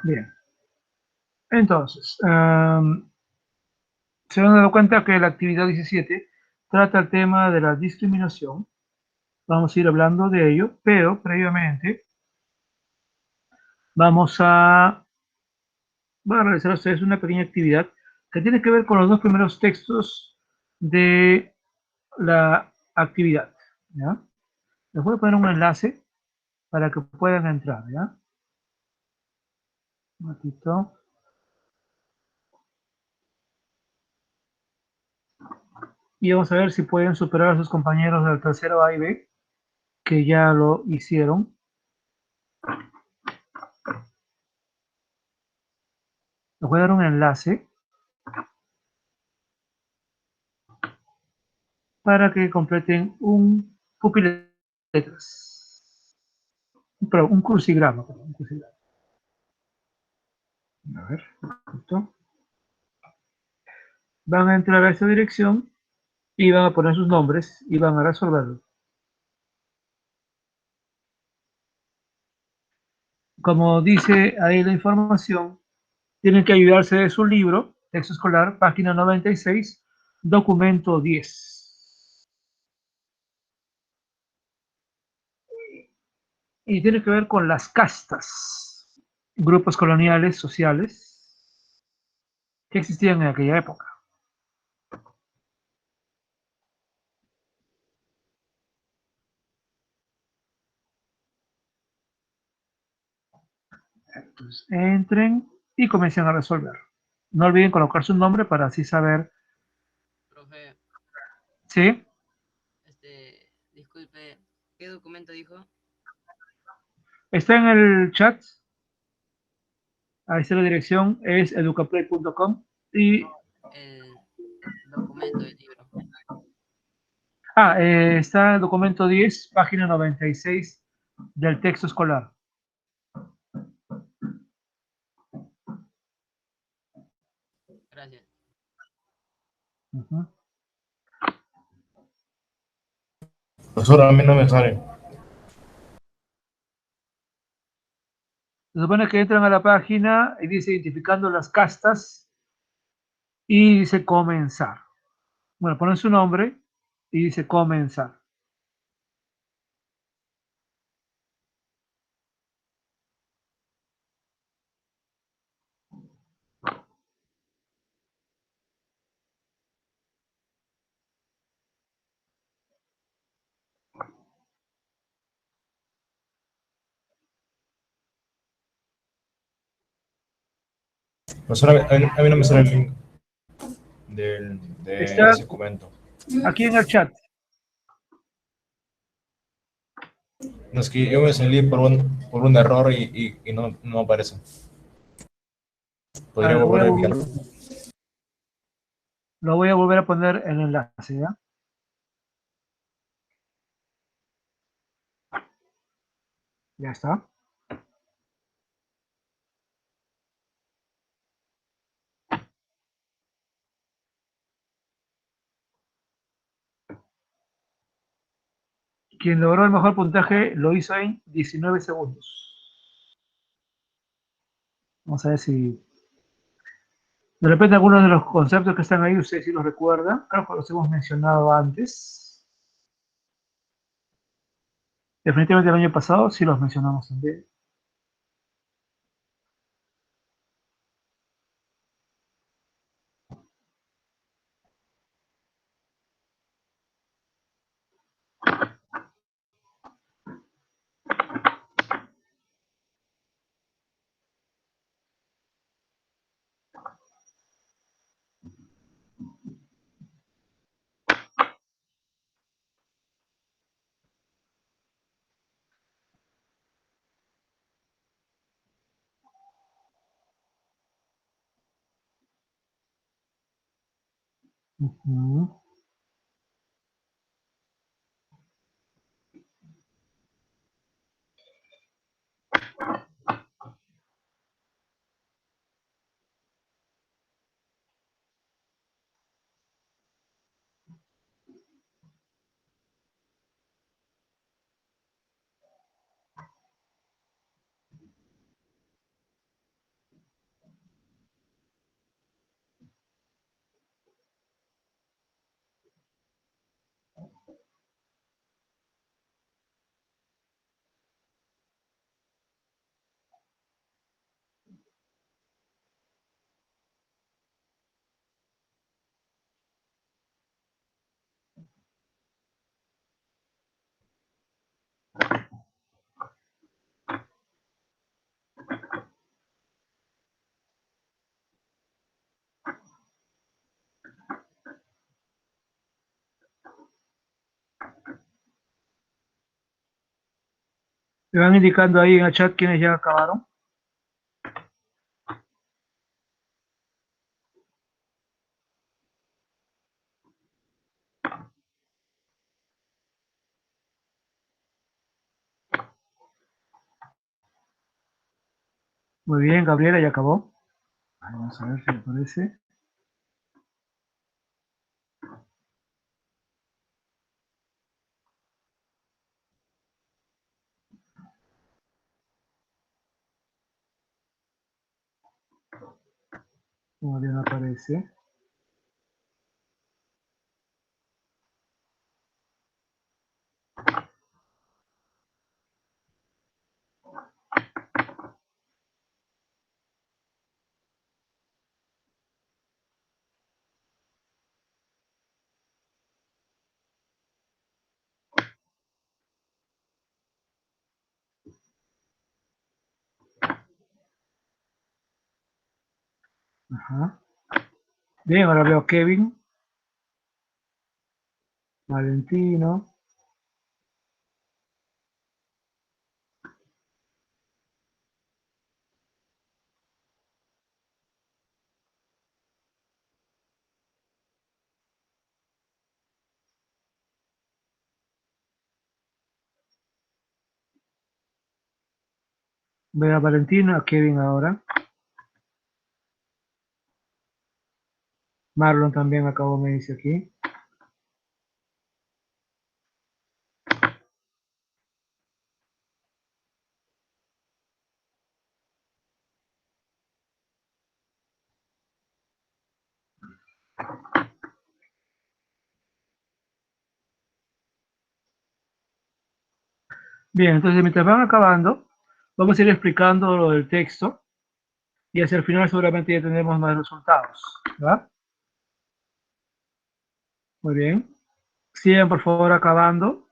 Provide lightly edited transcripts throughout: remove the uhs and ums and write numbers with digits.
Bien. Entonces, se han dado cuenta que la actividad 17 trata el tema de la discriminación. Vamos a ir hablando de ello, pero previamente vamos a, voy a realizar a ustedes una pequeña actividad que tiene que ver con los dos primeros textos de la actividad. ¿Ya? Les voy a poner un enlace para que puedan entrar. ¿Ya? Un ratito. Y vamos a ver si pueden superar a sus compañeros del tercero A y B, que ya lo hicieron. Les voy a dar un enlace para que completen un pupiletras. Un crucigrama. Un crucigrama. A ver, ¿listo? Van a entrar a esta dirección y van a poner sus nombres y van a resolverlo. Como dice ahí la información, tienen que ayudarse de su libro, texto escolar, página 96, documento 10. Y tiene que ver con las castas, grupos coloniales, sociales, que existían en aquella época. Entonces, entren y comiencen a resolver. No olviden colocar su nombre para así saber. Profe, ¿Sí? disculpe, ¿qué documento dijo? Está en el chat. Ahí está la dirección, es educaplay.com. Y El documento del libro. está el documento 10, página 96 del texto escolar. Gracias. Profesor, a mí no me sale. Se supone que entran a la página y dice identificando las castas y dice comenzar. Bueno, ponen su nombre y dice comenzar. Profesor, a mí no me sale el link de Está ese documento. aquí en el chat. No, es que yo me salí por un error y no aparece. A ¿Podría ver, volver a enviarlo? lo voy a volver a poner en el enlace, ¿ya? Ya está. Quien logró el mejor puntaje lo hizo en 19 segundos. Vamos a ver si de repente algunos de los conceptos que están ahí ustedes sí los recuerdan. Creo que los hemos mencionado antes. Definitivamente el año pasado sí los mencionamos también. Uh-huh. Me van indicando ahí en el chat quienes ya acabaron. Muy bien, Gabriela ya acabó. Vamos a ver si aparece. Todavía no aparece. Ajá. Bien, ahora veo a Kevin, Valentino. Veo a Valentino, a Kevin ahora. Marlon también acabó, me dice aquí. Bien, entonces mientras van acabando, vamos a ir explicando lo del texto y hacia el final seguramente ya tendremos más resultados. ¿Va? Muy bien. Sigan por favor acabando.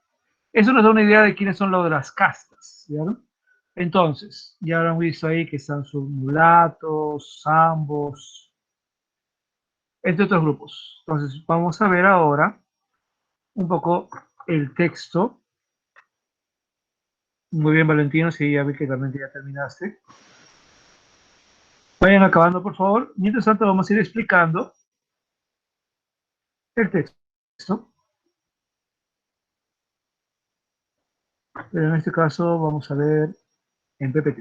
Eso nos da una idea de quiénes son los de las castas. ¿Vieron? Entonces, ya lo han visto ahí que están sus mulatos, zambos, entre otros grupos. Entonces, vamos a ver ahora un poco el texto. Muy bien, Valentino, sí, ya vi que realmente ya terminaste. Vayan acabando, por favor. Mientras tanto, vamos a ir explicando el texto. Pero en este caso, vamos a ver en PPT.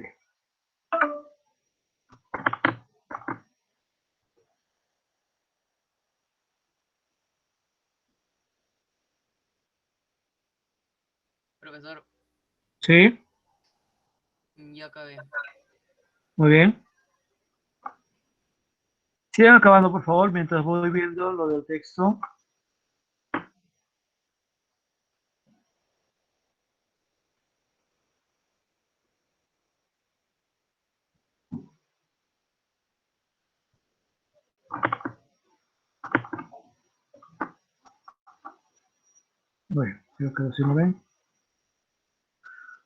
Profesor, Sí, ya acabé. muy bien. Sigan acabando, por favor, mientras voy viendo lo del texto. Bueno, creo que así lo ven.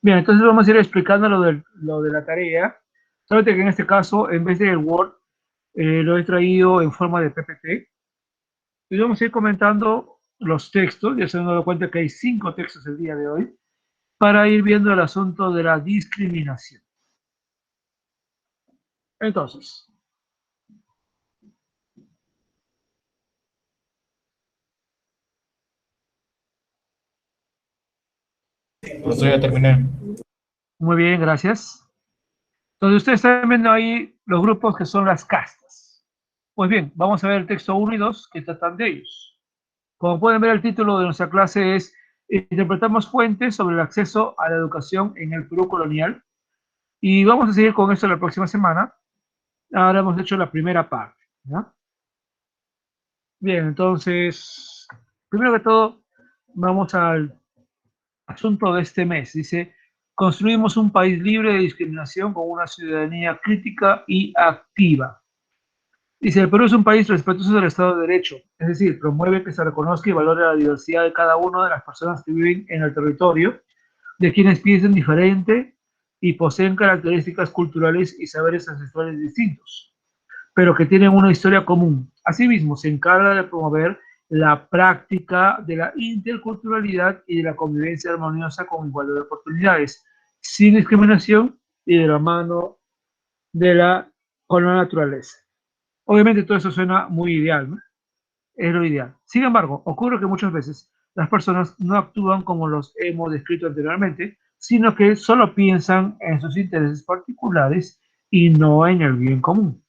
Bien, entonces vamos a ir explicando lo de la tarea. Solamente que en este caso, en vez del Word, lo he traído en forma de PPT. Y vamos a ir comentando los textos. Ya se han dado cuenta que hay 5 textos el día de hoy, para ir viendo el asunto de la discriminación. Entonces, Profesor, ya terminé. muy bien, gracias. Entonces, ustedes están viendo ahí los grupos que son las castas. Pues bien, vamos a ver el texto 1 y 2 que tratan de ellos. Como pueden ver, el título de nuestra clase es Interpretamos fuentes sobre el acceso a la educación en el Perú colonial. Y vamos a seguir con esto la próxima semana. Ahora hemos hecho la primera parte, ¿no? Bien, entonces, primero que todo, vamos al asunto de este mes. Dice, construimos un país libre de discriminación con una ciudadanía crítica y activa. Dice, el Perú es un país respetuoso del Estado de Derecho, es decir, promueve que se reconozca y valore la diversidad de cada una de las personas que viven en el territorio, de quienes piensan diferente y poseen características culturales y saberes ancestrales distintos, pero que tienen una historia común. Asimismo, se encarga de promover la práctica de la interculturalidad y de la convivencia armoniosa con igualdad de oportunidades, sin discriminación y de la mano con la naturaleza. Obviamente todo eso suena muy ideal, ¿no? Es lo ideal. Sin embargo, ocurre que muchas veces las personas no actúan como los hemos descrito anteriormente, sino que solo piensan en sus intereses particulares y no en el bien común.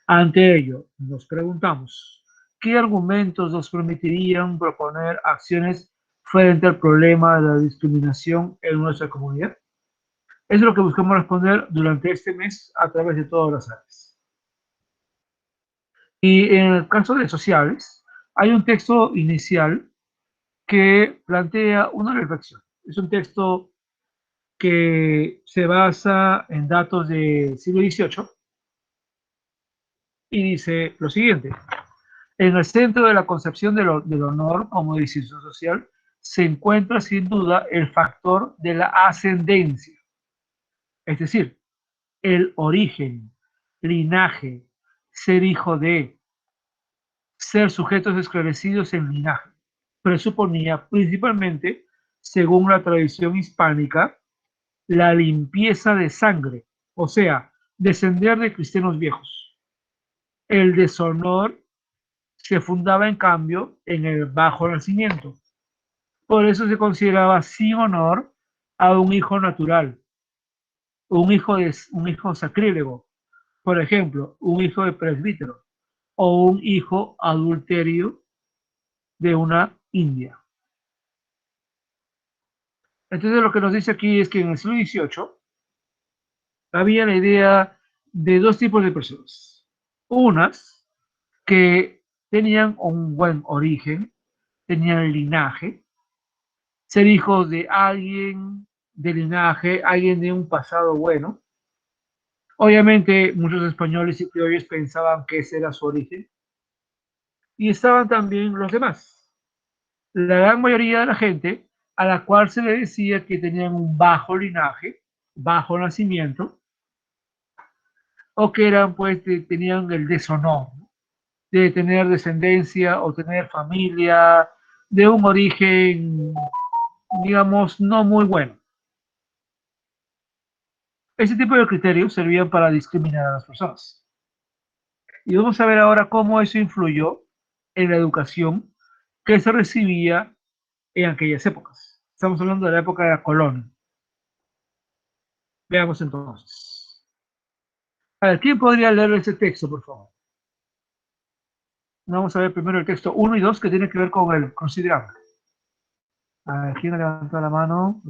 Ante ello, nos preguntamos, ¿qué argumentos nos permitirían proponer acciones frente al problema de la discriminación en nuestra comunidad? Eso es lo que buscamos responder durante este mes a través de todas las áreas. Y en el caso de sociales, hay un texto inicial que plantea una reflexión. Es un texto que se basa en datos del siglo XVIII y dice lo siguiente. En el centro de la concepción del honor como decisión social se encuentra sin duda el factor de la ascendencia, es decir, el origen, linaje, ser hijo de, ser sujetos esclarecidos en linaje. Presuponía principalmente, según la tradición hispánica, la limpieza de sangre, o sea, descender de cristianos viejos. El deshonor se fundaba en cambio en el bajo nacimiento. Por eso se consideraba sin honor a un hijo natural, un hijo sacrílego, por ejemplo, un hijo de presbítero o un hijo adulterio de una india. Entonces lo que nos dice aquí es que en el siglo XVIII había la idea de dos tipos de personas. Unas que tenían un buen origen, tenían linaje, ser hijos de alguien de linaje, alguien de un pasado bueno. Obviamente muchos españoles y criollos pensaban que ese era su origen. Y estaban también los demás. La gran mayoría de la gente a la cual se le decía que tenían un bajo linaje, bajo nacimiento, o que eran, pues, tenían el deshonor de tener descendencia o tener familia de un origen, digamos, no muy bueno. Ese tipo de criterios servían para discriminar a las personas. Y vamos a ver ahora cómo eso influyó en la educación que se recibía en aquellas épocas. Estamos hablando de la época de la colonia. Veamos entonces. A ver, ¿quién podría leer ese texto, por favor? Vamos a ver primero el texto 1 y 2 que tiene que ver con el considerable. A ver, ¿quién levantó la mano?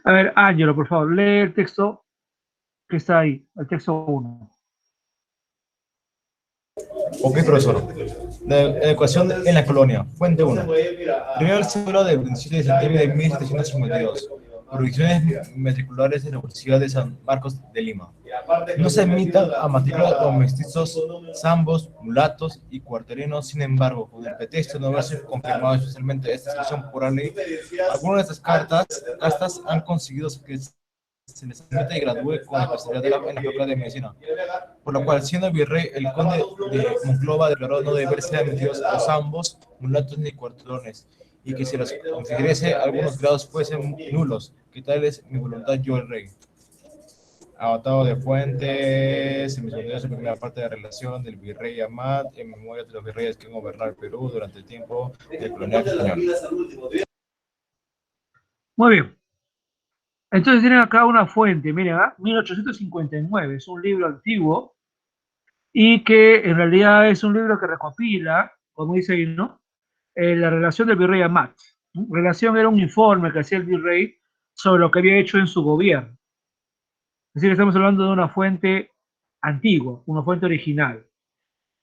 A ver, Ángelo, por favor, lee el texto que está ahí, el texto 1. Ok, profesor. La educación en la colonia. Fuente 1. Primer siglo del 27 de septiembre de 1752. Prohibiciones matriculares de la Universidad de San Marcos de Lima. No se admitan a matrícula a mestizos, zambos, mulatos y cuarterinos. Sin embargo, con el pretexto de no haberse confirmado especialmente esta inscripción por la ley, algunas de estas castas han conseguido que se les admita y gradúe con la especialidad en la Facultad de Medicina, por lo cual, siendo virrey, el conde de Monclova declaró no deber ser admitidos a zambos, mulatos ni cuartelones, y que si los confiriese algunos grados fuesen nulos, que tal es mi voluntad yo el rey. Agotado de fuentes, se mencionó su primera parte de la relación del virrey Amat en memoria de los virreyes que han gobernado el Perú durante el tiempo del colonial español. Muy bien. Entonces tienen acá una fuente, miren, 1859, es un libro antiguo y que en realidad es un libro que recopila, como dice ahí, ¿no? La relación del virrey Amat. Relación era un informe que hacía el virrey sobre lo que había hecho en su gobierno. Es decir, estamos hablando de una fuente antigua, una fuente original.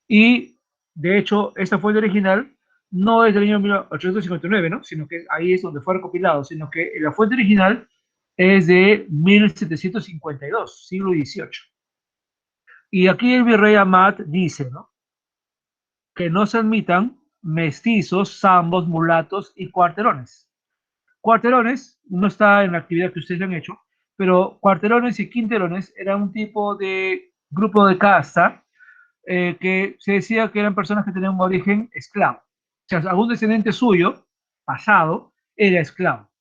Y, de hecho, esta fuente original no es del año 1859, ¿no? Sino que ahí es donde fue recopilado, sino que la fuente original es de 1752, siglo XVIII. Y aquí el virrey Amat dice, ¿no? Que no se admitan mestizos, zambos, mulatos y cuarterones. Cuarterones no está en la actividad que ustedes han hecho, pero cuarterones y quinterones eran un tipo de grupo de casta que se decía que eran personas que tenían un origen esclavo. O sea, algún descendiente suyo, pasado, era esclavo.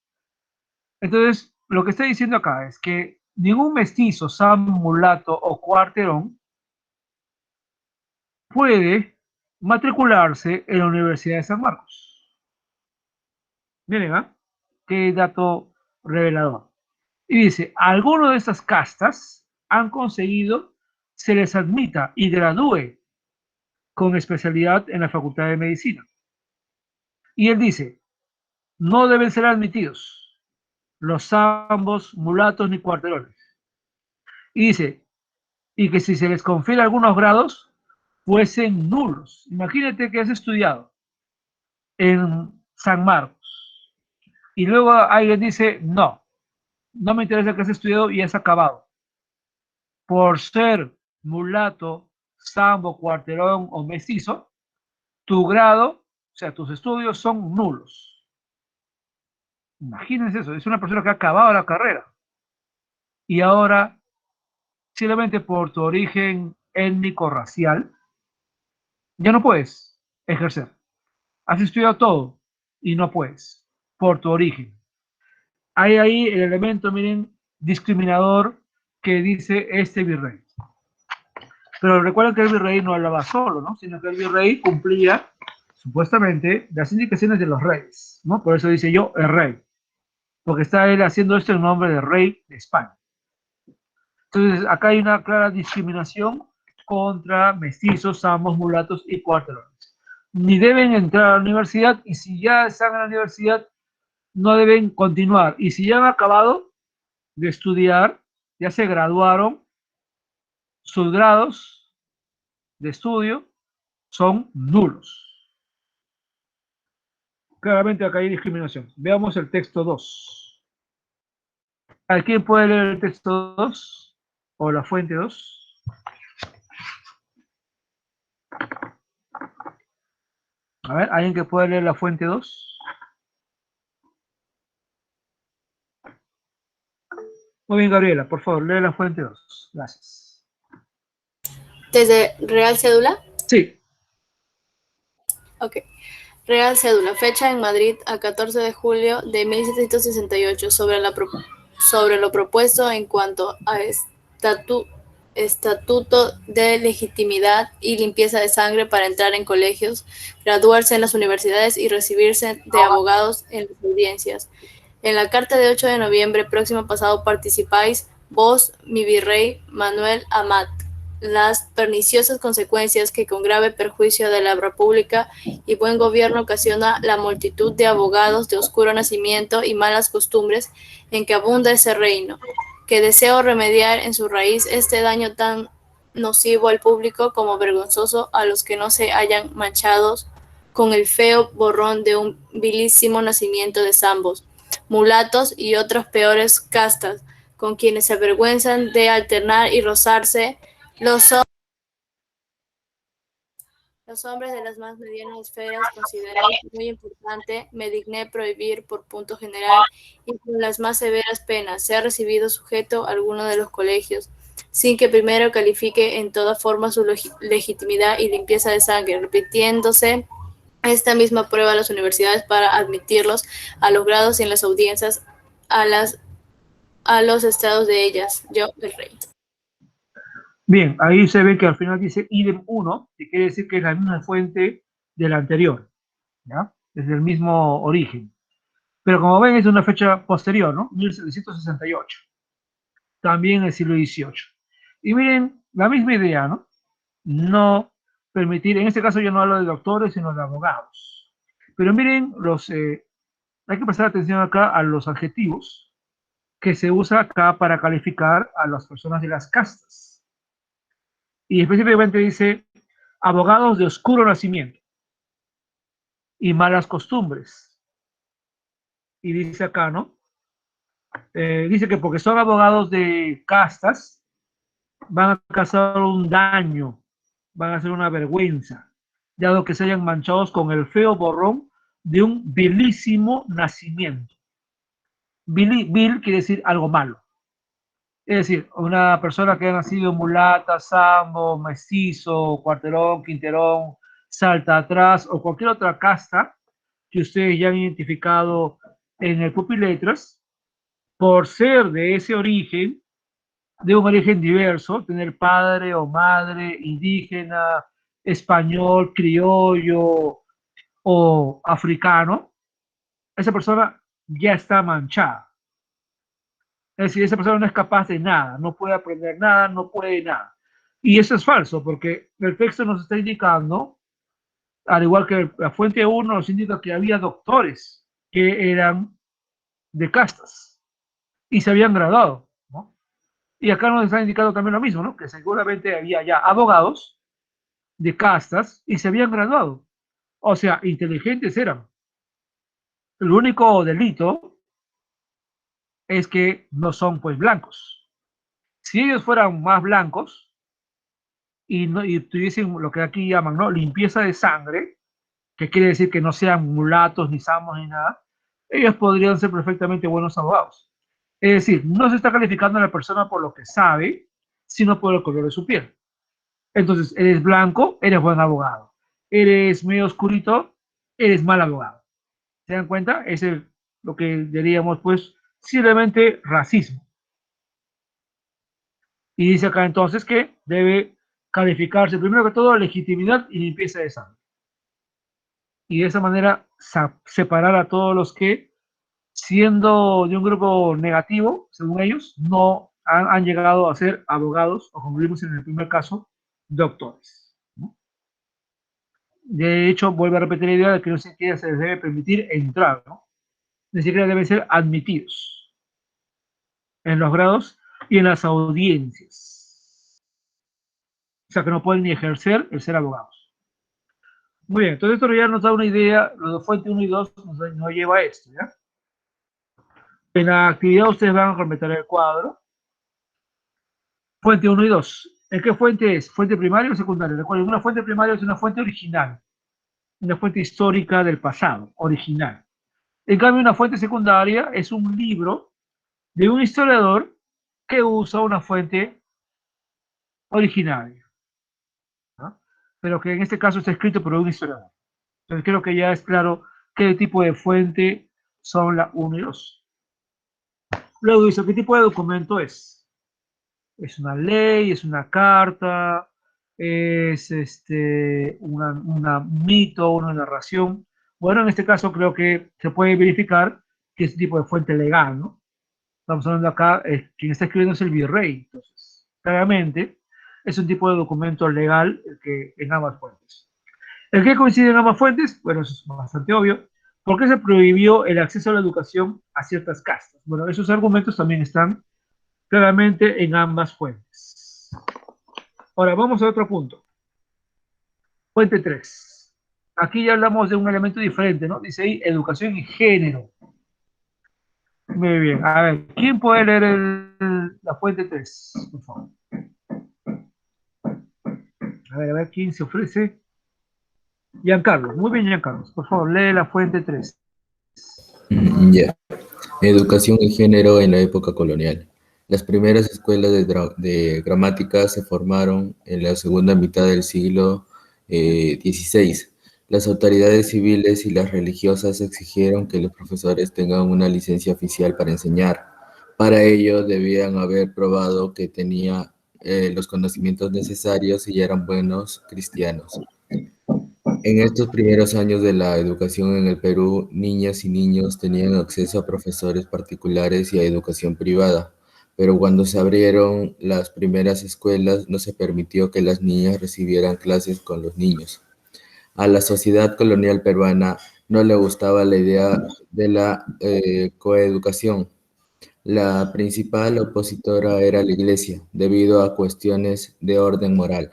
Entonces, lo que está diciendo acá es que ningún mestizo, sambo, mulato o cuarterón puede matricularse en la Universidad de San Marcos. Miren, ¿ah? Qué dato revelador. Y dice, algunos de estas castas han conseguido se les admita y gradúe con especialidad en la Facultad de Medicina. Y él dice, no deben ser admitidos los zambos, mulatos ni cuarterones. Y dice, y que si se les confiere algunos grados, fuesen nulos. Imagínate que has estudiado en San Marcos y luego alguien dice, no, no me interesa que has estudiado y has acabado. Por ser mulato, sambo, cuarterón o mestizo, tu grado, o sea, tus estudios son nulos. Imagínense eso, es una persona que ha acabado la carrera y ahora, simplemente por tu origen étnico-racial, ya no puedes ejercer. Has estudiado todo y no puedes, por tu origen. Hay ahí el elemento, miren, discriminador que dice este virrey. Pero recuerden que el virrey no hablaba solo, ¿no? Sino que el virrey cumplía, supuestamente, las indicaciones de los reyes, ¿no? Por eso dice yo, el rey. Porque está él haciendo esto en nombre del rey de España. Entonces, acá hay una clara discriminación contra mestizos, zambos, mulatos y cuarterones. Ni deben entrar a la universidad y si ya están en la universidad, no deben continuar. Y si ya han acabado de estudiar, ya se graduaron, sus grados de estudio son nulos. Claramente acá hay discriminación. Veamos el texto 2. ¿Quién puede leer el texto 2? O la fuente 2. A ver, ¿alguien que pueda leer la fuente 2? Muy bien, Gabriela, por favor, lee la fuente 2. Gracias. ¿Desde Real Cédula? Sí. Ok. Real Cédula, fecha en Madrid a 14 de julio de 1768, sobre lo propuesto en cuanto a estatuto de legitimidad y limpieza de sangre para entrar en colegios, graduarse en las universidades y recibirse de abogados en las audiencias. En la carta de 8 de noviembre próximo pasado participáis vos, mi virrey Manuel Amat, las perniciosas consecuencias que con grave perjuicio de la república y buen gobierno ocasiona la multitud de abogados de oscuro nacimiento y malas costumbres en que abunda ese reino, que deseo remediar en su raíz este daño tan nocivo al público como vergonzoso a los que no se hayan manchados con el feo borrón de un vilísimo nacimiento de zambos, mulatos y otras peores castas, con quienes se avergüenzan de alternar y rozarse los hombres de las más medianas esferas. Consideráis muy importante, me digné prohibir por punto general y con las más severas penas, sea recibido sujeto a alguno de los colegios, sin que primero califique en toda forma su legitimidad y limpieza de sangre, repitiéndose esta misma prueba a las universidades para admitirlos a los grados y en las audiencias a los estados de ellas, yo, el rey. Bien, ahí se ve que al final dice idem 1, que quiere decir que es la misma fuente de la anterior, ¿ya? Es del mismo origen. Pero como ven, es de una fecha posterior, ¿no? 1768. También el siglo XVIII. Y miren, la misma idea, ¿no? No permitir, en este caso yo no hablo de doctores, sino de abogados. Pero miren, hay que prestar atención acá a los adjetivos que se usa acá para calificar a las personas de las castas. Y específicamente dice abogados de oscuro nacimiento y malas costumbres. Y dice acá, ¿no? Dice que porque son abogados de castas, van a causar un daño, van a hacer una vergüenza, dado que se hayan manchados con el feo borrón de un vilísimo nacimiento. Vil quiere decir algo malo. Es decir, una persona que ha nacido mulata, sambo, mestizo, cuarterón, quinterón, salta atrás o cualquier otra casta que ustedes ya han identificado en el Pupiletras, por ser de ese origen, de un origen diverso, tener padre o madre indígena, español, criollo o africano, esa persona ya está manchada. Es decir, esa persona no es capaz de nada, no puede aprender nada, no puede nada. Y eso es falso, porque el texto nos está indicando, al igual que la fuente 1 nos indica que había doctores que eran de castas y se habían graduado, ¿no? Y acá nos está indicando también lo mismo, ¿no? Que seguramente había ya abogados de castas y se habían graduado. O sea, inteligentes eran. El único delito es que no son pues blancos. Si ellos fueran más blancos y, no, y tuviesen lo que aquí llaman, ¿no?, limpieza de sangre, que quiere decir que no sean mulatos, ni samos, ni nada, ellos podrían ser perfectamente buenos abogados. Es decir, no se está calificando a la persona por lo que sabe, sino por el color de su piel. Entonces, eres blanco, eres buen abogado. Eres medio oscurito, eres mal abogado. ¿Se dan cuenta? Es lo que diríamos, pues, simplemente racismo. Y dice acá entonces que debe calificarse, primero que todo, legitimidad y limpieza de sangre. Y de esa manera separar a todos los que, siendo de un grupo negativo, según ellos, no han llegado a ser abogados, o como vimos en el primer caso, doctores, ¿no? De hecho, vuelvo a repetir la idea de que no siquiera se les debe permitir entrar, ¿no? Ni siquiera deben ser admitidos en los grados y en las audiencias. O sea, que no pueden ni ejercer el ser abogados. Muy bien, entonces esto ya nos da una idea, lo de fuente 1 y 2 nos lleva a esto, ¿ya? En la actividad ustedes van a completar el cuadro. Fuente 1 y 2. ¿En qué fuente es? ¿Fuente primaria o secundaria? Recuerden, una fuente primaria es una fuente original, una fuente histórica del pasado, original. En cambio, una fuente secundaria es un libro de un historiador que usa una fuente originaria, ¿no? Pero que en este caso está escrito por un historiador. Entonces creo que ya es claro qué tipo de fuente son la 1 y 2. Luego dice, ¿qué tipo de documento es? ¿Es una ley? ¿Es una carta? ¿Es un mito, una narración? Bueno, en este caso creo que se puede verificar que es un tipo de fuente legal, ¿no? Estamos hablando acá, quien está escribiendo es el virrey. Entonces, claramente, es un tipo de documento legal que en ambas fuentes. ¿El que coincide en ambas fuentes? Bueno, eso es bastante obvio. ¿Por qué se prohibió el acceso a la educación a ciertas castas? Bueno, esos argumentos también están claramente en ambas fuentes. Ahora, vamos a otro punto. Fuente 3. Aquí ya hablamos de un elemento diferente, ¿no? Dice ahí, educación y género. Muy bien. A ver, ¿quién puede leer la fuente 3? Por favor. A ver, ¿quién se ofrece? Giancarlo. Muy bien, Giancarlo. Por favor, lee la fuente 3. Ya. Educación y género en la época colonial. Las primeras escuelas de gramática se formaron en la segunda mitad del siglo XVI. Las autoridades civiles y las religiosas exigieron que los profesores tengan una licencia oficial para enseñar. Para ello debían haber probado que tenían los conocimientos necesarios y eran buenos cristianos. En estos primeros años de la educación en el Perú, niñas y niños tenían acceso a profesores particulares y a educación privada, pero cuando se abrieron las primeras escuelas no se permitió que las niñas recibieran clases con los niños. A la sociedad colonial peruana no le gustaba la idea de la coeducación. La principal opositora era la Iglesia, debido a cuestiones de orden moral.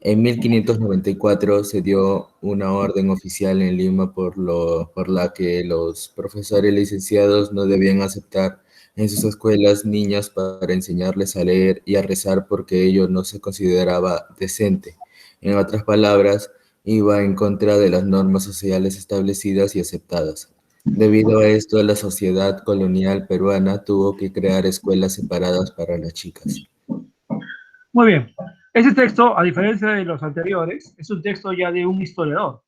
En 1594 se dio una orden oficial en Lima por la que los profesores licenciados no debían aceptar en sus escuelas niñas para enseñarles a leer y a rezar porque ello no se consideraba decente. En otras palabras, iba en contra de las normas sociales establecidas y aceptadas. Debido a esto, la sociedad colonial peruana tuvo que crear escuelas separadas para las chicas. Muy bien. Ese texto, a diferencia de los anteriores, es un texto ya de un historiador.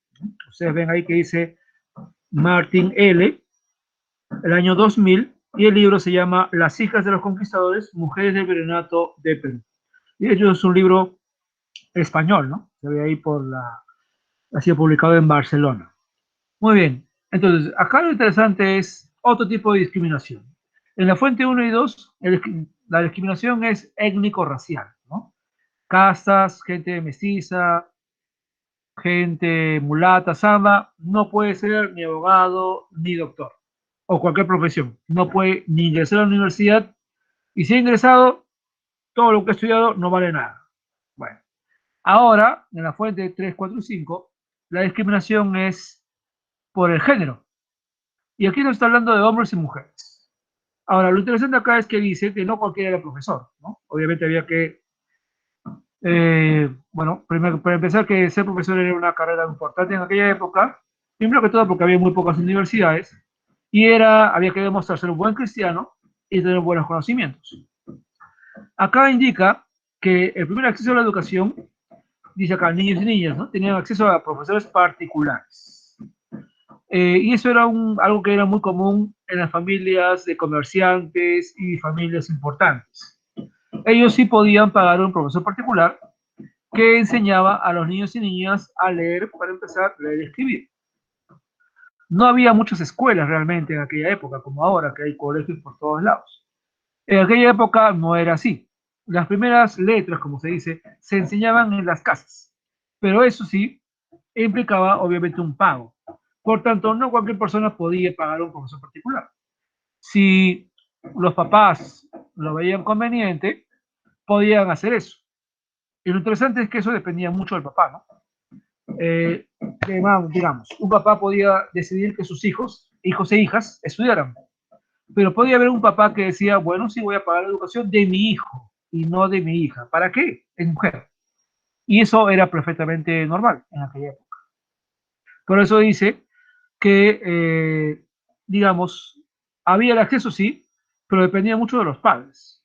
Ustedes ven ahí que dice Martin L. el año 2000, y el libro se llama Las hijas de los conquistadores, mujeres del virreinato de Perú. Y de hecho es un libro español, ¿no? Se ve ahí ha sido publicado en Barcelona. Muy bien, entonces acá lo interesante es otro tipo de discriminación. En la fuente 1 y 2, la discriminación es étnico-racial, ¿no? Castas, gente mestiza, gente mulata, samba, no puede ser ni abogado ni doctor, o cualquier profesión. No puede ni ingresar a la universidad, y si ha ingresado, todo lo que ha estudiado no vale nada. Bueno, ahora, en la fuente 3, 4 y 5, la discriminación es por el género. Y aquí nos está hablando de hombres y mujeres. Ahora, lo interesante acá es que dice que no cualquiera era profesor, ¿no? Obviamente había que, bueno, primero, para empezar, que ser profesor era una carrera importante en aquella época, primero que todo porque había muy pocas universidades, y había que demostrar ser un buen cristiano y tener buenos conocimientos. Acá indica que el primer acceso a la educación, dice acá, niños y niñas, ¿no? Tenían acceso a profesores particulares. Y eso era algo que era muy común en las familias de comerciantes y familias importantes. Ellos sí podían pagar un profesor particular que enseñaba a los niños y niñas a leer, para empezar, leer y escribir. No había muchas escuelas realmente en aquella época, como ahora, que hay colegios por todos lados. En aquella época no era así. Las primeras letras, como se dice, se enseñaban en las casas, pero eso sí implicaba obviamente un pago. Por tanto, no cualquier persona podía pagar un profesor particular. Si los papás lo veían conveniente, podían hacer eso. Y lo interesante es que eso dependía mucho del papá, ¿no? Digamos, un papá podía decidir que sus hijos e hijas, estudiaran, pero podía haber un papá que decía, bueno, sí voy a pagar la educación de mi hijo y no de mi hija. ¿Para qué? Es mujer. Y eso era perfectamente normal en aquella época. Por eso dice que, digamos, había el acceso, sí, pero dependía mucho de los padres.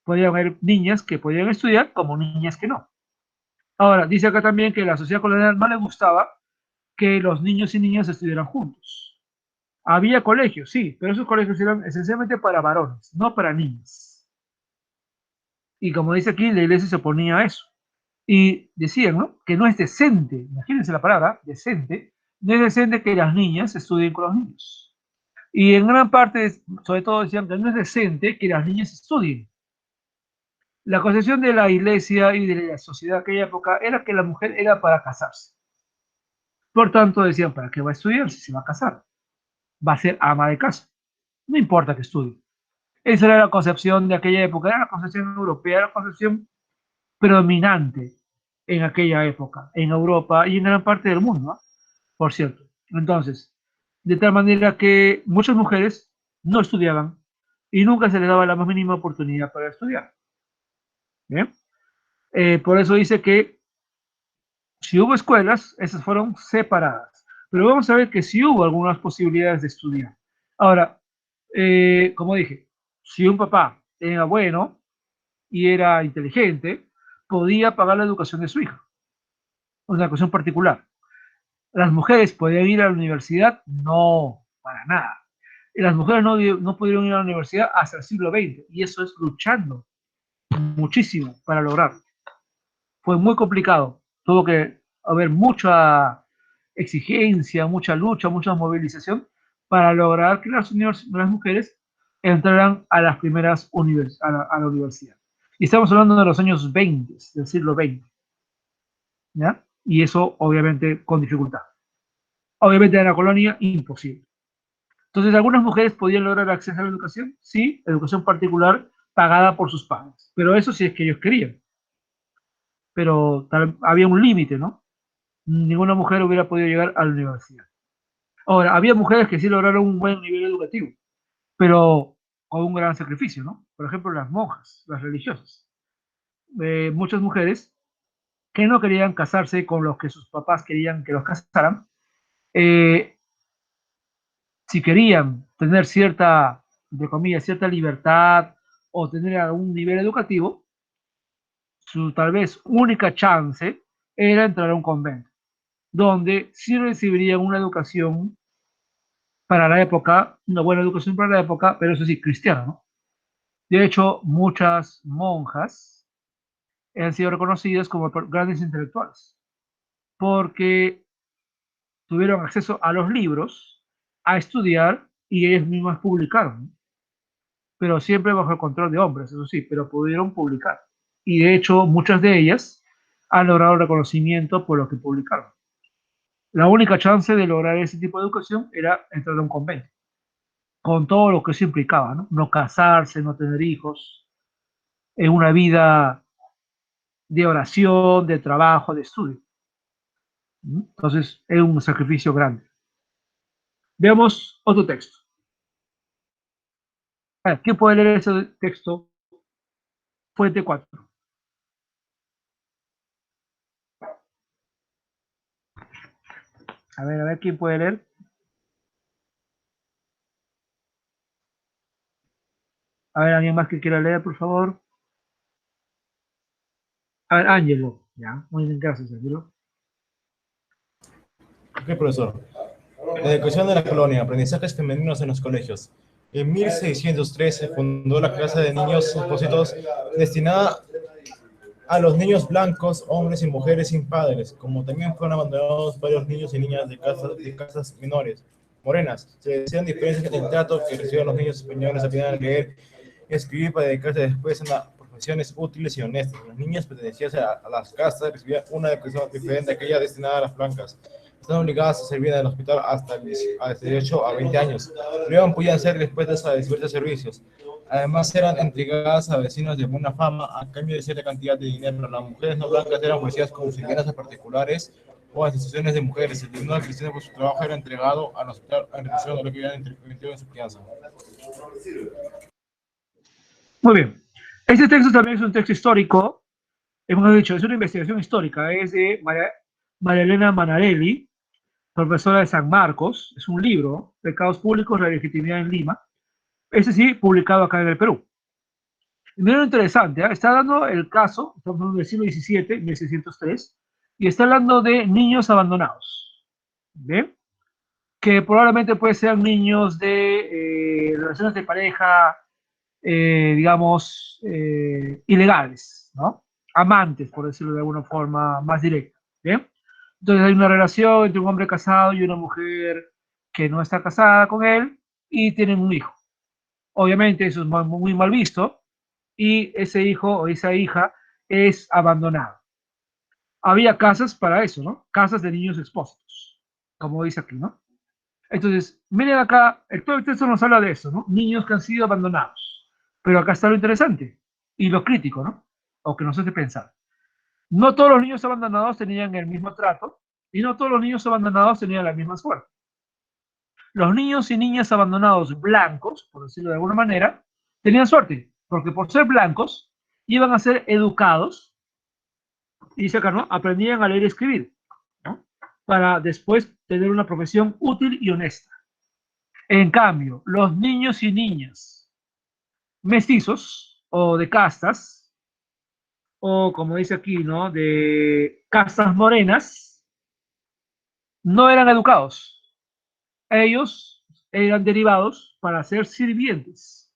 Podían haber niñas que podían estudiar como niñas que no. Ahora, dice acá también que a la sociedad colonial no le gustaba que los niños y niñas estuvieran juntos. Había colegios, sí, pero esos colegios eran esencialmente para varones, no para niñas. Y como dice aquí, la iglesia se oponía a eso. Y decían, ¿no? Que no es decente, imagínense la palabra, decente, no es decente que las niñas estudien con los niños. Y en gran parte, sobre todo, decían que no es decente que las niñas estudien. La concepción de la iglesia y de la sociedad de aquella época era que la mujer era para casarse. Por tanto, decían, ¿para qué va a estudiar si se va a casar? Va a ser ama de casa. No importa que estudie. Esa era la concepción de aquella época, era la concepción europea, era la concepción predominante en aquella época, en Europa y en gran parte del mundo, ¿no? Por cierto. Entonces, de tal manera que muchas mujeres no estudiaban y nunca se les daba la más mínima oportunidad para estudiar. ¿Bien? Por eso dice que si hubo escuelas, esas fueron separadas. Pero vamos a ver que sí hubo algunas posibilidades de estudiar. Ahora, como dije, si un papá era bueno y era inteligente, podía pagar la educación de su hija, una educación particular. ¿Las mujeres podían ir a la universidad? No, para nada. Y las mujeres no pudieron ir a la universidad hasta el siglo XX, y eso es luchando muchísimo para lograrlo. Fue muy complicado, tuvo que haber mucha exigencia, mucha lucha, mucha movilización para lograr que las mujeres entraran a las primeras a la universidad. Y estamos hablando de los años 20, del siglo XX, ¿ya? Y eso obviamente con dificultad. Obviamente en la colonia, imposible. Entonces, ¿algunas mujeres podían lograr acceso a la educación? Sí, educación particular pagada por sus padres, pero eso sí es que ellos querían. Pero había un límite, ¿no? Ninguna mujer hubiera podido llegar a la universidad. Ahora, había mujeres que sí lograron un buen nivel educativo, pero con un gran sacrificio, ¿no? Por ejemplo, las monjas, las religiosas. Muchas mujeres que no querían casarse con los que sus papás querían que los casaran, eh, si querían tener cierta, entre comillas, cierta libertad o tener algún nivel educativo, su tal vez única chance era entrar a un convento, donde sí recibirían una educación para la época, una buena educación para la época, pero eso sí, cristiana, ¿no? De hecho, muchas monjas han sido reconocidas como grandes intelectuales, porque tuvieron acceso a los libros, a estudiar, y ellas mismas publicaron, ¿no? Pero siempre bajo el control de hombres, eso sí, pero pudieron publicar. Y de hecho, muchas de ellas han logrado reconocimiento por lo que publicaron. La única chance de lograr ese tipo de educación era entrar a un convento, con todo lo que eso implicaba, ¿no? No casarse, no tener hijos, en una vida de oración, de trabajo, de estudio. Entonces, es un sacrificio grande. Veamos otro texto. A ver, ¿quién puede leer ese texto? Fuente 4. A ver, ¿quién puede leer? A ver, ¿alguien más que quiera leer, por favor? A ver, Ángelo. Ya, muy bien, gracias, Ángelo. Ok, profesor. La educación de la colonia, aprendizajes femeninos en los colegios. En 1613 fundó la Casa de Niños Expósitos destinada a los niños blancos, hombres y mujeres sin padres, como también fueron abandonados varios niños y niñas de casas menores, morenas. Se decían diferencias en el trato que recibían los niños españoles aprendían a leer y escribir para dedicarse después a profesiones útiles y honestas. Las niñas pertenecientes a las casas recibían una educación diferente a aquella destinada a las blancas. Están obligadas a servir en el hospital hasta 18 a 20 años. Luego podían ser dispuestas a diversos servicios. Además, eran entregadas a vecinos de buena fama a cambio de cierta cantidad de dinero. Las mujeres no blancas eran ofrecidas como sirvientas particulares o a instituciones de mujeres. El dinero cristiano por su trabajo era entregado al hospital en reducción de lo que habían intervenido en su crianza. Muy bien. Este texto también es un texto histórico. Hemos dicho, es una investigación histórica. Es de María Elena Manarelli, profesora de San Marcos. Es un libro, Pecados Públicos, la legitimidad en Lima. Ese sí, publicado acá en el Perú. Y miren lo interesante, ¿eh? Está dando el caso, estamos hablando del siglo XVII, 1603, y está hablando de niños abandonados. ¿Bien? Que probablemente pueden ser niños de relaciones de pareja, digamos, ilegales, ¿no? Amantes, por decirlo de alguna forma más directa. ¿Bien? Entonces hay una relación entre un hombre casado y una mujer que no está casada con él y tienen un hijo. Obviamente eso es muy mal visto y ese hijo o esa hija es abandonado. Había casas para eso, ¿no? Casas de niños expósitos, como dice aquí, ¿no? Entonces, miren acá, todo el texto nos habla de eso, ¿no? Niños que han sido abandonados. Pero acá está lo interesante y lo crítico, ¿no? O que nos hace pensar. No todos los niños abandonados tenían el mismo trato y no todos los niños abandonados tenían la misma suerte. Los niños y niñas abandonados blancos, por decirlo de alguna manera, tenían suerte, porque por ser blancos iban a ser educados y dice acá, ¿no? Aprendían a leer y escribir, ¿no? Para después tener una profesión útil y honesta. En cambio, los niños y niñas mestizos o de castas, o como dice aquí, ¿no? De castas morenas, no eran educados. Ellos eran derivados para ser sirvientes.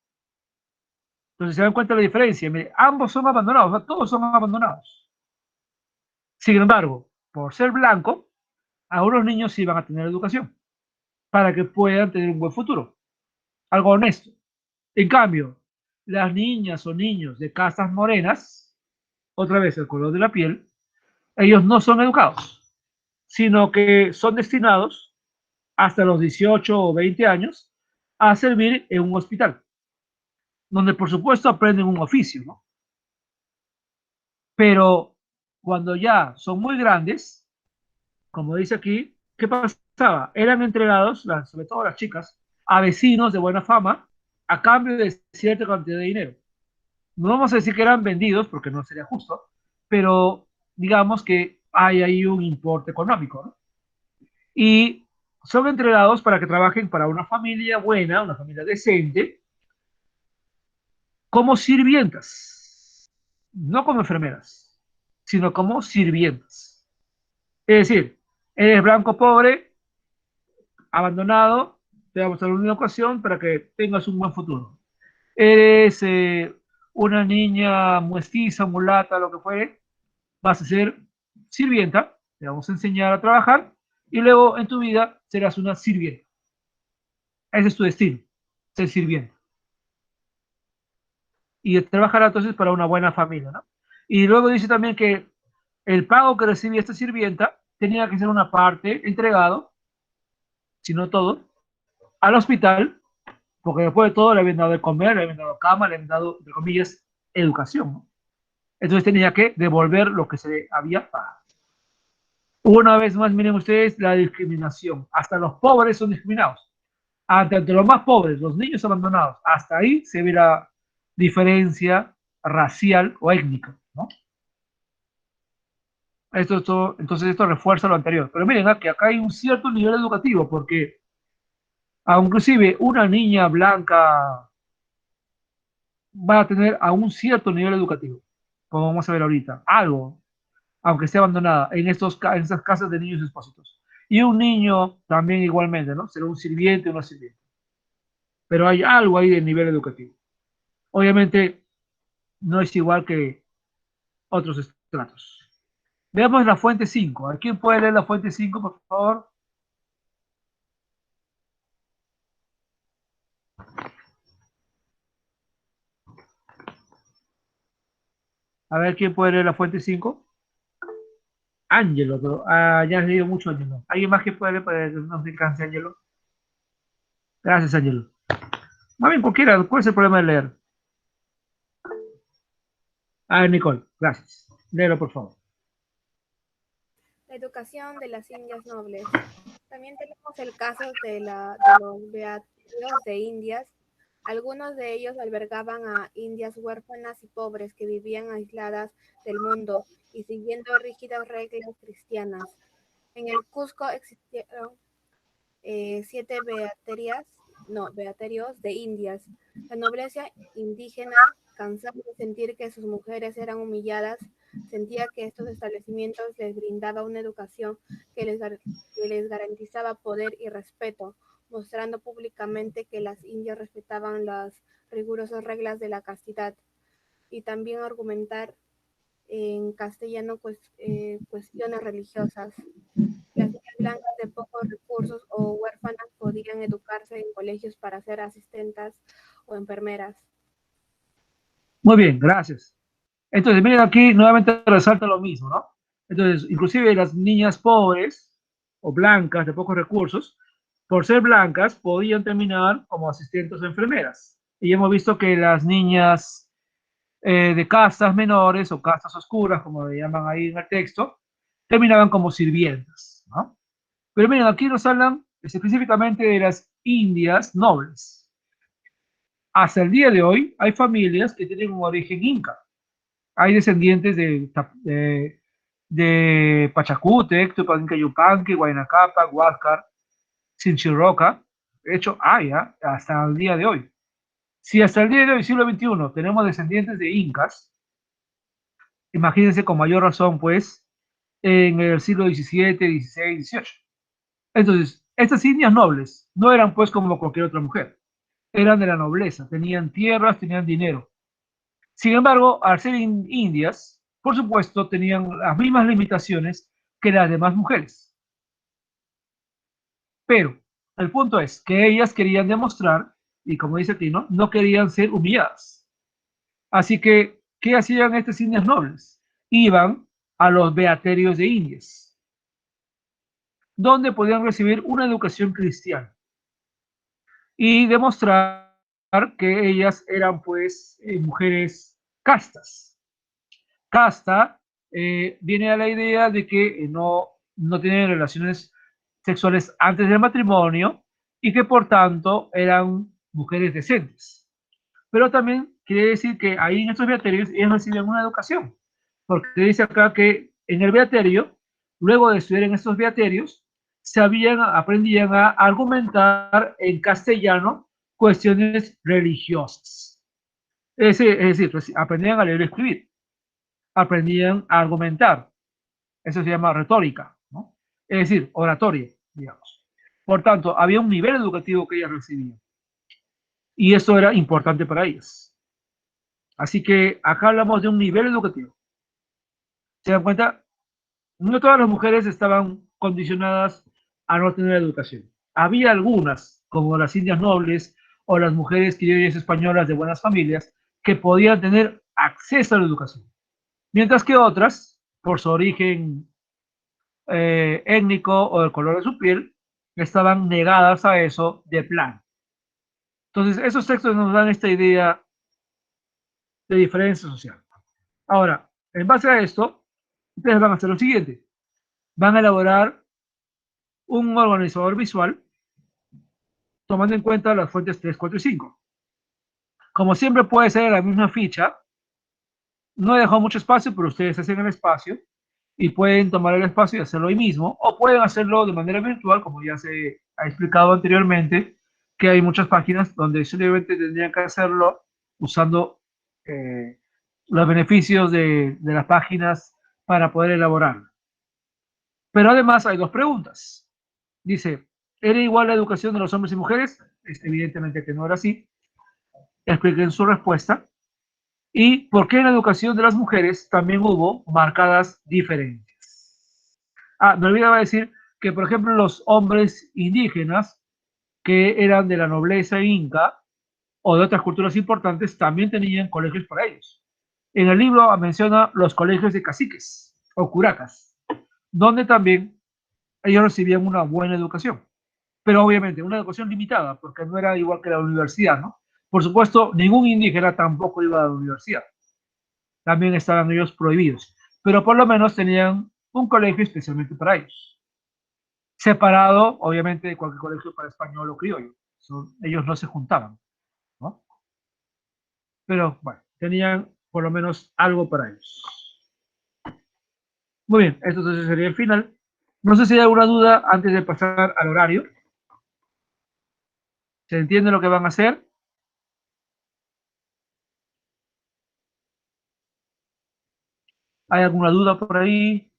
Entonces se dan cuenta de la diferencia. Mire, ambos son abandonados, o sea, todos son abandonados. Sin embargo, por ser blanco, algunos niños sí van a tener educación para que puedan tener un buen futuro, algo honesto. En cambio, las niñas o niños de castas morenas, otra vez el color de la piel, ellos no son educados, sino que son destinados hasta los 18 o 20 años a servir en un hospital, donde por supuesto aprenden un oficio, ¿no? Pero cuando ya son muy grandes, como dice aquí, ¿qué pasaba? Eran entregados, sobre todo las chicas, a vecinos de buena fama a cambio de cierta cantidad de dinero. No vamos a decir que eran vendidos, porque no sería justo, pero digamos que hay ahí un importe económico, ¿no? Y son entregados para que trabajen para una familia buena, una familia decente, como sirvientas, no como enfermeras, sino como sirvientas. Es decir, eres blanco pobre, abandonado, te vamos a dar una educación para que tengas un buen futuro. Eres una niña mestiza, mulata, lo que fuere, vas a ser sirvienta, te vamos a enseñar a trabajar y luego en tu vida serás una sirvienta. Ese es tu destino, ser sirvienta. Y trabajará entonces para una buena familia, ¿no? Y luego dice también que el pago que recibía esta sirvienta tenía que ser una parte entregado, si no todo, al hospital, porque después de todo le habían dado de comer, le habían dado cama, le habían dado, entre comillas, educación, ¿no? Entonces tenía que devolver lo que se había pagado. Una vez más, miren ustedes la discriminación. Hasta los pobres son discriminados. Entre los más pobres, los niños abandonados, hasta ahí se ve la diferencia racial o étnica, ¿no? Entonces esto refuerza lo anterior. Pero miren, que acá hay un cierto nivel educativo, porque inclusive una niña blanca va a tener a un cierto nivel educativo, como vamos a ver ahorita, algo, aunque esté abandonada, en estas casas de niños expósitos. Y un niño también igualmente, ¿no? Será un sirviente o una sirviente. Pero hay algo ahí de nivel educativo. Obviamente no es igual que otros estratos. Veamos la fuente 5. ¿A quién puede leer la fuente 5, por favor? A ver, ¿quién puede leer la fuente 5? Ángelo, pero ya has leído mucho, Ángelo. ¿Alguien más que puede leer para que no se canse, Ángelo? Gracias, Ángelo. Más bien, cualquiera, ¿cuál es el problema de leer? A ver, Nicole, gracias. Léelo, por favor. La educación de las Indias nobles. También tenemos el caso de los beaterios de Indias. Algunos de ellos albergaban a indias huérfanas y pobres que vivían aisladas del mundo y siguiendo rígidas reglas cristianas. En el Cusco existieron 7 beaterios de Indias. La nobleza indígena, cansada de sentir que sus mujeres eran humilladas, sentía que estos establecimientos les brindaba una educación que les garantizaba poder y respeto, mostrando públicamente que las indias respetaban las rigurosas reglas de la castidad, y también argumentar en castellano cuestiones religiosas. Las niñas blancas de pocos recursos o huérfanas podían educarse en colegios para ser asistentes o enfermeras. Muy bien, gracias. Entonces, miren aquí, nuevamente resalta lo mismo, ¿no? Entonces, inclusive las niñas pobres o blancas de pocos recursos, por ser blancas, podían terminar como asistentes o enfermeras. Y hemos visto que las niñas de castas menores o castas oscuras, como le llaman ahí en el texto, terminaban como sirvientas, ¿no? Pero miren, aquí nos hablan específicamente de las indias nobles. Hasta el día de hoy hay familias que tienen un origen inca. Hay descendientes de Pachacútec, Tupanque Yupanqui, Huayna Cápac, Huáscar, Sinchirroca. De hecho, hay hasta el día de hoy. Si hasta el día de hoy, siglo XXI, tenemos descendientes de incas, imagínense con mayor razón, pues, en el siglo XVII, XVI, XVIII. Entonces, estas indias nobles no eran, pues, como cualquier otra mujer. Eran de la nobleza, tenían tierras, tenían dinero. Sin embargo, al ser indias, por supuesto, tenían las mismas limitaciones que las demás mujeres. Pero el punto es que ellas querían demostrar, y como dice aquí, no querían ser humilladas. Así que, ¿qué hacían estas indias nobles? Iban a los beaterios de Indias, donde podían recibir una educación cristiana y demostrar que ellas eran, pues, mujeres castas. Casta viene a la idea de que no tienen relaciones sexuales antes del matrimonio y que por tanto eran mujeres decentes. Pero también quiere decir que ahí en estos beaterios ellos reciben una educación, porque dice acá que en el beaterio, luego de estudiar en estos beaterios, aprendían a argumentar en castellano cuestiones religiosas. Es decir, aprendían a leer y escribir, aprendían a argumentar. Eso se llama retórica, ¿no? Es decir, oratoria, digamos. Por tanto, había un nivel educativo que ellas recibían. Y esto era importante para ellas. Así que acá hablamos de un nivel educativo. ¿Se dan cuenta? No todas las mujeres estaban condicionadas a no tener educación. Había algunas, como las indias nobles o las mujeres criollas españolas de buenas familias, que podían tener acceso a la educación. Mientras que otras, por su origen étnico o el color de su piel, estaban negadas a eso de plano. Entonces, esos textos nos dan esta idea de diferencia social. Ahora, en base a esto, ustedes van a hacer lo siguiente. Van a elaborar un organizador visual tomando en cuenta las fuentes 3, 4 y 5. Como siempre puede ser la misma ficha, no he dejado mucho espacio, pero ustedes hacen el espacio y pueden tomar el espacio y hacerlo ahí mismo, o pueden hacerlo de manera virtual, como ya se ha explicado anteriormente, que hay muchas páginas donde simplemente tendrían que hacerlo usando los beneficios de las páginas para poder elaborarlo. Pero además hay dos preguntas. Dice, ¿era igual la educación de los hombres y mujeres? Evidentemente que no era así. Expliquen su respuesta. ¿Y por qué en la educación de las mujeres también hubo marcadas diferencias? Ah, me olvidaba decir que, por ejemplo, los hombres indígenas que eran de la nobleza inca o de otras culturas importantes también tenían colegios para ellos. En el libro menciona los colegios de caciques o curacas, donde también ellos recibían una buena educación, pero obviamente una educación limitada, porque no era igual que la universidad, ¿no? Por supuesto, ningún indígena tampoco iba a la universidad, también estaban ellos prohibidos, pero por lo menos tenían un colegio especialmente para ellos, separado obviamente de cualquier colegio para español o criollo. Ellos no se juntaban, ¿no? Pero bueno, tenían por lo menos algo para ellos. Muy bien, esto entonces sería el final. No sé si hay alguna duda antes de pasar al horario. ¿Se entiende lo que van a hacer? ¿Hay alguna duda por ahí?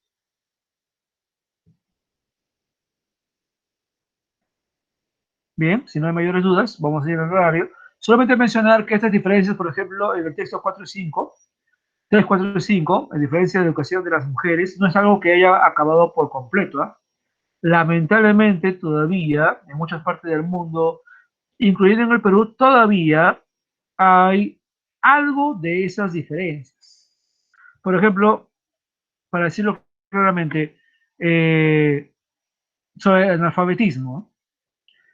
Bien, si no hay mayores dudas, vamos a ir al horario. Solamente mencionar que estas diferencias, por ejemplo, en el texto 4 y 5, 3, 4 y 5, en diferencia de educación de las mujeres, no es algo que haya acabado por completo, ¿eh? Lamentablemente, todavía, en muchas partes del mundo, incluyendo en el Perú, todavía hay algo de esas diferencias. Por ejemplo, para decirlo claramente, sobre el analfabetismo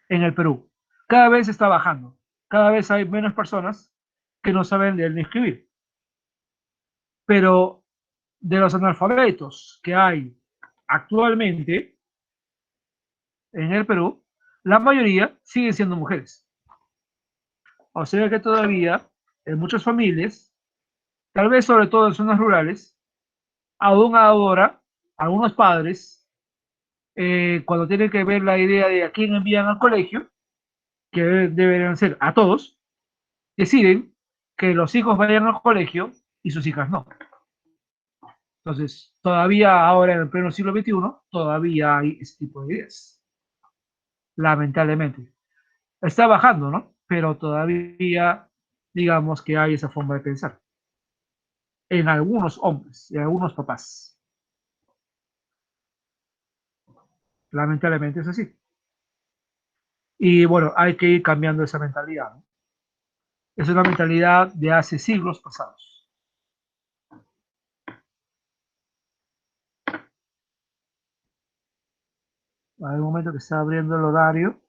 en el Perú, cada vez está bajando, cada vez hay menos personas que no saben leer ni escribir. Pero de los analfabetos que hay actualmente en el Perú, la mayoría siguen siendo mujeres. O sea que todavía en muchas familias, tal vez sobre todo en zonas rurales, aún ahora, algunos padres, cuando tienen que ver la idea de a quién envían al colegio, que deberían ser a todos, deciden que los hijos vayan al colegio y sus hijas no. Entonces, todavía ahora en el pleno siglo XXI, todavía hay ese tipo de ideas. Lamentablemente. Está bajando, ¿no? Pero todavía, digamos que hay esa forma de pensar. En algunos hombres, en algunos papás. Lamentablemente es así. Y bueno, hay que ir cambiando esa mentalidad, ¿no? Es una mentalidad de hace siglos pasados. Hay un momento que está abriendo el horario.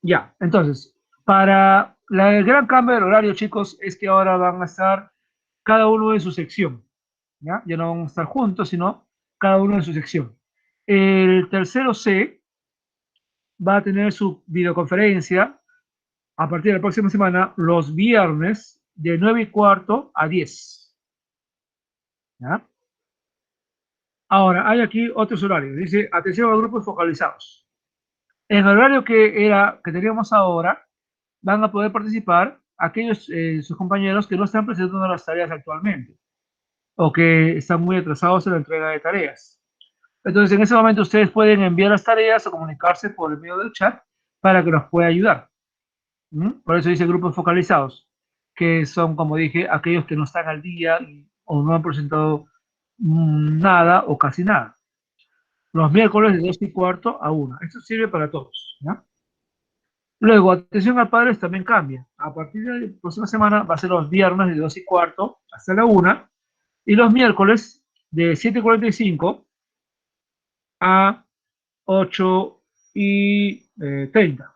Ya, entonces, para el gran cambio del horario, chicos, es que ahora van a estar cada uno en su sección. ¿Ya? Ya no vamos a estar juntos, sino cada uno en su sección. El tercero C va a tener su videoconferencia a partir de la próxima semana, los viernes, de 9:15 a 10. ¿Ya? Ahora, hay aquí otros horarios. Dice, atención a grupos focalizados. En el horario que teníamos ahora, van a poder participar aquellos sus compañeros que no están presentando las tareas actualmente o que están muy atrasados en la entrega de tareas. Entonces, en ese momento ustedes pueden enviar las tareas o comunicarse por el medio del chat para que nos pueda ayudar. Por eso dice grupos focalizados, que son, como dije, aquellos que no están al día o no han presentado nada o casi nada. Los miércoles de 2:15 a 1. Esto sirve para todos, ¿ya? Luego, atención a padres también cambia. A partir de la próxima semana va a ser los viernes de 2:15 hasta la 1 y los miércoles de 7:45 a 8:30.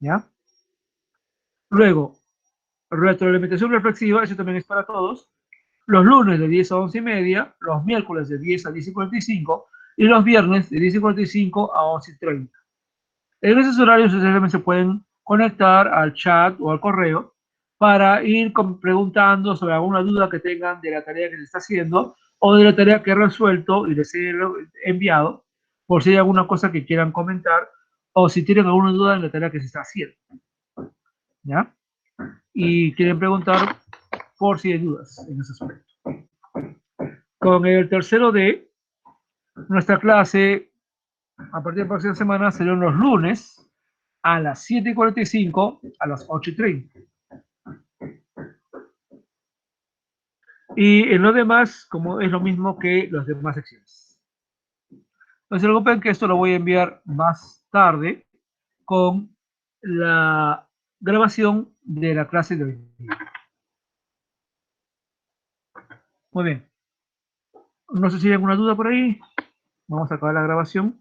¿Ya? Luego, retroalimentación reflexiva, eso también es para todos. Los lunes de 10 a 11:30, los miércoles de 10 a 10:45 y los viernes de 10:45 a 11:30. En esos horarios ustedes también se pueden conectar al chat o al correo para ir preguntando sobre alguna duda que tengan de la tarea que se está haciendo o de la tarea que he resuelto y les he enviado, por si hay alguna cosa que quieran comentar o si tienen alguna duda en la tarea que se está haciendo. ¿Ya? Y quieren preguntar por si hay dudas en ese aspecto. Con el tercero D, nuestra clase a partir de la próxima semana serán los lunes a las 7:45 a las 8:30. Y en lo demás, como es lo mismo que las demás secciones. No se preocupen que esto lo voy a enviar más tarde con la grabación de la clase de hoy. Muy bien. No sé si hay alguna duda por ahí. Vamos a acabar la grabación.